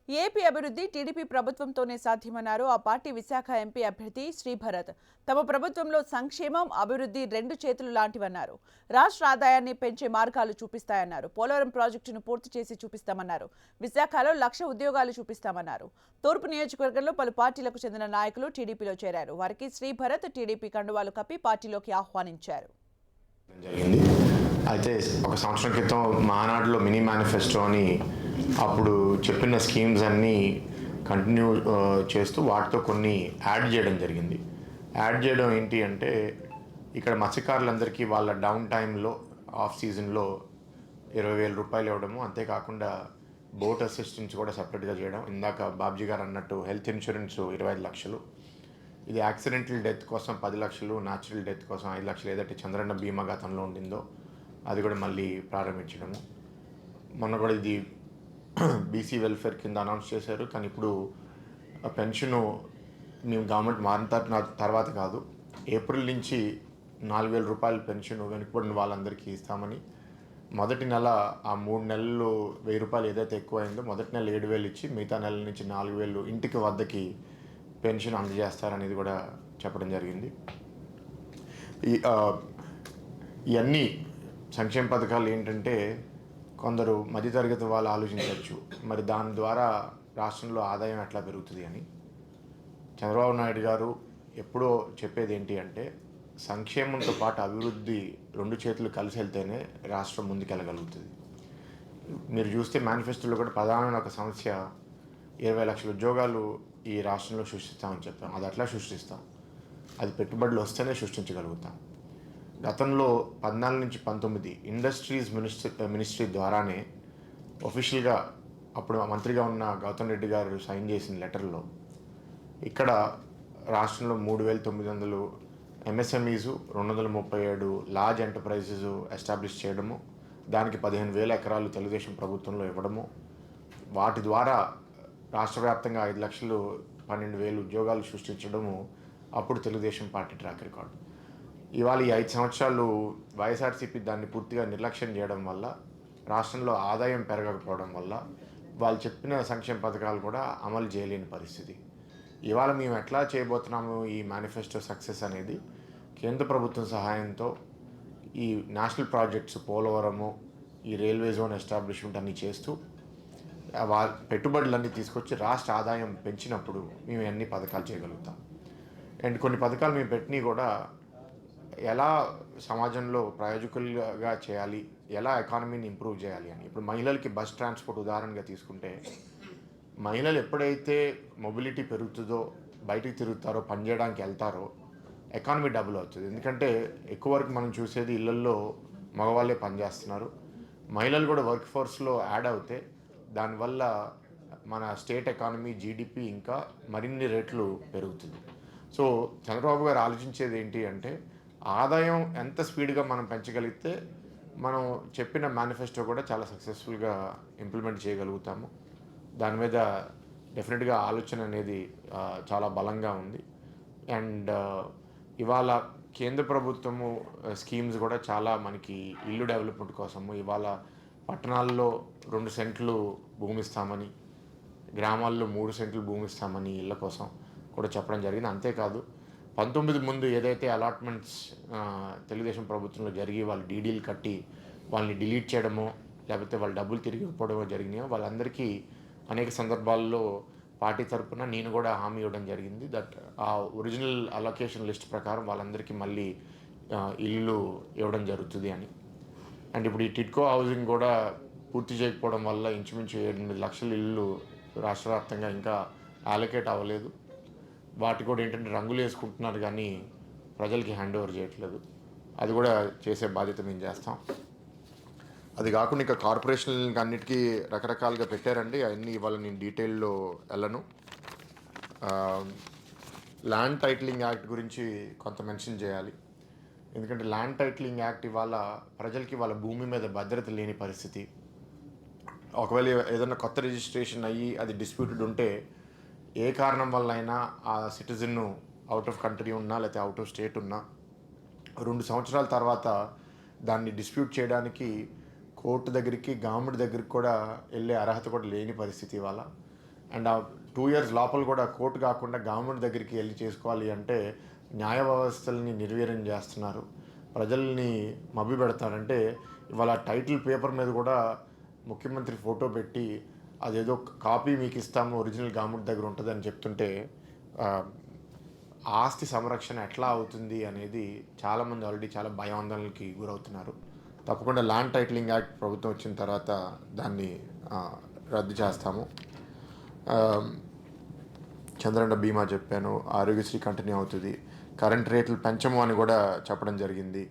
AP అభివృద్ధి TDP ప్రభుత్వంతోనే సాధ్యమన్నారు ఆ party Visakha MP అభ్యర్థి శ్రీభరత్. తమ ప్రభుత్వంలో సంక్షేమం, అభివృద్ధి రెండు చేతులు లాంటివన్నారు. రాష్ట్ర ఆదాయాన్ని పెంచే మార్గాలు చూపిస్తాయన్నారు. పోలవరం ప్రాజెక్టును పూర్తి చేసి చూపిస్తామన్నారు. విశాఖలో 1,00,000 ఉద్యోగాలు చూపిస్తామన్నారు. తూర్పు నియోజకవర్గంలో పలు పార్టీలకు చెందిన నాయకులు టీడీపీలో చేరారు. వారికి శ్రీభరత్ టీడీపీ కండువాలు కప్పి పార్టీలోకి ఆహ్వానించారు. అయితే ఒక సంవత్సరం క్రితం మహానాడులో మినీ మేనిఫెస్టో అని అప్పుడు చెప్పిన స్కీమ్స్ అన్నీ కంటిన్యూ చేస్తూ వాటితో కొన్ని యాడ్ చేయడం జరిగింది. యాడ్ చేయడం ఏంటి అంటే ఇక్కడ మత్స్యకారులందరికీ వాళ్ళ డౌన్ టైంలో ఆఫ్ సీజన్లో 20,000 రూపాయలు ఇవ్వడము, అంతేకాకుండా బోట్ అసిస్టెన్స్ కూడా సపరేట్గా చేయడం. ఇందాక బాబ్జీ గారు అన్నట్టు హెల్త్ ఇన్సూరెన్స్ 25 లక్షలు, ఇది యాక్సిడెంటల్ డెత్ కోసం 10 లక్షలు, న్యాచురల్ డెత్ కోసం 5 లక్షలు, ఏదైతే చంద్రన్న బీమా గతంలో ఉండిందో అది కూడా మళ్ళీ ప్రారంభించడము. మొన్న కూడా ఇది బీసీ వెల్ఫేర్ కింద అనౌన్స్ చేశారు. కానీ ఇప్పుడు పెన్షను మేము గవర్నమెంట్ మారిన తర్వాత కాదు, ఏప్రిల్ నుంచి 4,000 రూపాయల పెన్షన్ వెనుకబడిన వాళ్ళందరికీ ఇస్తామని, మొదటి నెల ఆ 3 నెలలు 1,000 రూపాయలు ఏదైతే ఎక్కువైందో మొదటి నెల 7,000 ఇచ్చి మిగతా నెలల నుంచి 4,000 ఇంటికి వద్దకి పెన్షన్ అందజేస్తారనేది కూడా చెప్పడం జరిగింది. ఇవన్నీ సంక్షేమ పథకాలు ఏంటంటే కొందరు మధ్యతరగతి వాళ్ళు ఆలోచించవచ్చు, మరి దాని ద్వారా రాష్ట్రంలో ఆదాయం ఎట్లా పెరుగుతుంది అని. చంద్రబాబు నాయుడు గారు ఎప్పుడో చెప్పేది ఏంటి అంటే సంక్షేమంతో పాటు అభివృద్ధి రెండు చేతులు కలిసి వెళ్తేనే రాష్ట్రం ముందుకెళ్ళగలుగుతుంది. మీరు చూస్తే మేనిఫెస్టోలో కూడా ప్రధానమైన ఒక సమస్య 20 లక్షల ఉద్యోగాలు ఈ రాష్ట్రంలో సృష్టిస్తామని చెప్పాం. అది అట్లా సృష్టిస్తాం, అది పెట్టుబడులు వస్తేనే సృష్టించగలుగుతాం. గతంలో 14 నుంచి 19 ఇండస్ట్రీస్ మినిస్ట్రీ ద్వారానే ఒఫీషియల్గా అప్పుడు మంత్రిగా ఉన్న గౌతమ్ రెడ్డి గారు సైన్ చేసిన లెటర్లో ఇక్కడ రాష్ట్రంలో 3,900 ఎంఎస్ఎంఈస్, 237 లార్జ్ ఎంటర్ప్రైజెస్ ఎస్టాబ్లిష్ చేయడము, దానికి 15,000 ఎకరాలు తెలుగుదేశం ప్రభుత్వంలో ఇవ్వడము, వాటి ద్వారా రాష్ట్ర వ్యాప్తంగా 5 లక్షలు 12,000 ఉద్యోగాలు సృష్టించడము అప్పుడు తెలుగుదేశం పార్టీ ట్రాక్ రికార్డు. ఇవాళ ఈ 5 సంవత్సరాలు వైఎస్ఆర్సీపీ దాన్ని పూర్తిగా నిర్లక్ష్యం చేయడం వల్ల, రాష్ట్రంలో ఆదాయం పెరగకపోవడం వల్ల వాళ్ళు చెప్పిన సంక్షేమ పథకాలు కూడా అమలు చేయలేని పరిస్థితి. ఇవాళ మేము ఎట్లా చేయబోతున్నాము ఈ మేనిఫెస్టో సక్సెస్ అనేది కేంద్ర ప్రభుత్వం సహాయంతో ఈ నేషనల్ ప్రాజెక్ట్స్ పోలవరము, ఈ రైల్వే జోన్ ఎస్టాబ్లిష్మెంట్ అన్నీ చేస్తూ పెట్టుబడులన్నీ తీసుకొచ్చి రాష్ట్ర ఆదాయం పెంచినప్పుడు మేము అన్ని పథకాలు చేయగలుగుతాం. అండ్ కొన్ని పథకాలు మేము పెట్టినవి కూడా ఎలా సమాజంలో ప్రయోజకులుగా చేయాలి, ఎలా ఎకానమీని ఇంప్రూవ్ చేయాలి అని. ఇప్పుడు మహిళలకి బస్ ట్రాన్స్పోర్ట్ ఉదాహరణగా తీసుకుంటే, మహిళలు ఎప్పుడైతే మొబిలిటీ పెరుగుతుందో, బయటికి తిరుగుతారో, పనిచేయడానికి వెళ్తారో ఎకానమీ డబుల్ అవుతుంది. ఎందుకంటే ఎక్కువ వరకు మనం చూసేది ఇళ్లల్లో మగవాళ్ళే పనిచేస్తున్నారు. మహిళలు కూడా వర్క్ ఫోర్స్లో యాడ్ అవుతే దానివల్ల మన స్టేట్ ఎకానమీ, జీడిపి ఇంకా మరిన్ని రేట్లు పెరుగుతుంది. సో చంద్రబాబు గారు ఆలోచించేది ఏంటి అంటే ఆదాయం ఎంత స్పీడ్గా మనం పెంచగలిగితే మనం చెప్పిన మేనిఫెస్టో కూడా చాలా సక్సెస్ఫుల్గా ఇంప్లిమెంట్ చేయగలుగుతాము. దాని మీద డెఫినెట్గా ఆలోచన అనేది చాలా బలంగా ఉంది. అండ్ ఇవాళ కేంద్ర ప్రభుత్వము స్కీమ్స్ కూడా చాలా మనకి ఇల్లు డెవలప్మెంట్ కోసము, ఇవాళ పట్టణాల్లో 2 సెంట్లు భూమి ఇస్తామని, గ్రామాల్లో 3 సెంట్లు భూమి ఇస్తామని ఇళ్ళ కోసం కూడా చెప్పడం జరిగింది. అంతేకాదు 19 ముందు ఏదైతే అలాట్మెంట్స్ తెలుగుదేశం ప్రభుత్వంలో జరిగి వాళ్ళు డీడీలు కట్టి వాళ్ళని డిలీట్ చేయడమో లేకపోతే వాళ్ళు డబ్బులు తిరిగి ఇవ్వడమో జరిగినాయో వాళ్ళందరికీ అనేక సందర్భాల్లో పార్టీ తరఫున నేను కూడా హామీ ఇవ్వడం జరిగింది. దట్ ఆ ఒరిజినల్ అలొకేషన్ లిస్ట్ ప్రకారం వాళ్ళందరికీ మళ్ళీ ఇల్లు ఇవ్వడం జరుగుతుంది అని. అండ్ ఇప్పుడు ఈ టిడ్కో హౌసింగ్ కూడా పూర్తి చేయకపోవడం వల్ల ఇంచుమించు 8 లక్షల ఇల్లు రాష్ట్ర వ్యాప్తంగా ఇంకా అలొకేట్ అవ్వలేదు. వాటి కూడా ఏంటంటే రంగులు వేసుకుంటున్నారు కానీ ప్రజలకి హ్యాండ్ ఓవర్ చేయట్లేదు. అది కూడా చేసే బాధ్యత మేము చేస్తాం. అది కాకుండా ఇంకా కార్పొరేషన్లకి అన్నిటికీ రకరకాలుగా పెట్టారండి. అవన్నీ ఇవాళ నేను డీటెయిల్లో వెళ్ళను. ల్యాండ్ టైటిలింగ్ యాక్ట్ గురించి కొంత మెన్షన్ చేయాలి. ఎందుకంటే ల్యాండ్ టైటిలింగ్ యాక్ట్ ఇవాళ ప్రజలకి వాళ్ళ భూమి మీద భద్రత లేని పరిస్థితి. ఒకవేళ ఏదైనా కొత్త రిజిస్ట్రేషన్ అయ్యి అది డిస్ప్యూటెడ్ ఉంటే ఏ కారణం వల్ల అయినా ఆ సిటిజన్ అవుట్ ఆఫ్ కంట్రీ ఉన్నా లేకపోతే అవుట్ ఆఫ్ స్టేట్ ఉన్నా 2 సంవత్సరాల తర్వాత దాన్ని డిస్ప్యూట్ చేయడానికి కోర్టు దగ్గరికి, గవర్నమెంట్ దగ్గరికి కూడా వెళ్ళే అర్హత కూడా లేని పరిస్థితి ఇవాళ. అండ్ ఆ 2 ఇయర్స్ లోపల కూడా కోర్టు కాకుండా గవర్నమెంట్ దగ్గరికి వెళ్ళి చేసుకోవాలి అంటే న్యాయ వ్యవస్థల్ని నిర్వీర్యం చేస్తున్నారు, ప్రజల్ని మభ్యపెడతారంటే ఇవాళ టైటిల్ పేపర్ మీద కూడా ముఖ్యమంత్రి ఫోటో పెట్టి అదేదో కాపీ మీకు ఇస్తాము ఒరిజినల్ గవర్నమెంట్ దగ్గర ఉంటుందని చెప్తుంటే ఆ, ఆస్తి సంరక్షణ ఎట్లా అవుతుంది అనేది చాలామంది ఆల్రెడీ చాలా భయాందోళనకి గురవుతున్నారు. తప్పకుండా ల్యాండ్ టైటిలింగ్ యాక్ట్ ప్రభుత్వం వచ్చిన తర్వాత దాన్ని రద్దు చేస్తాము. ఆ, చంద్రన్న బీమా చెప్పాను, ఆరోగ్యశ్రీ కంటిన్యూ అవుతుంది, కరెంట్ రేట్లు పెంచము అని కూడా చెప్పడం జరిగింది.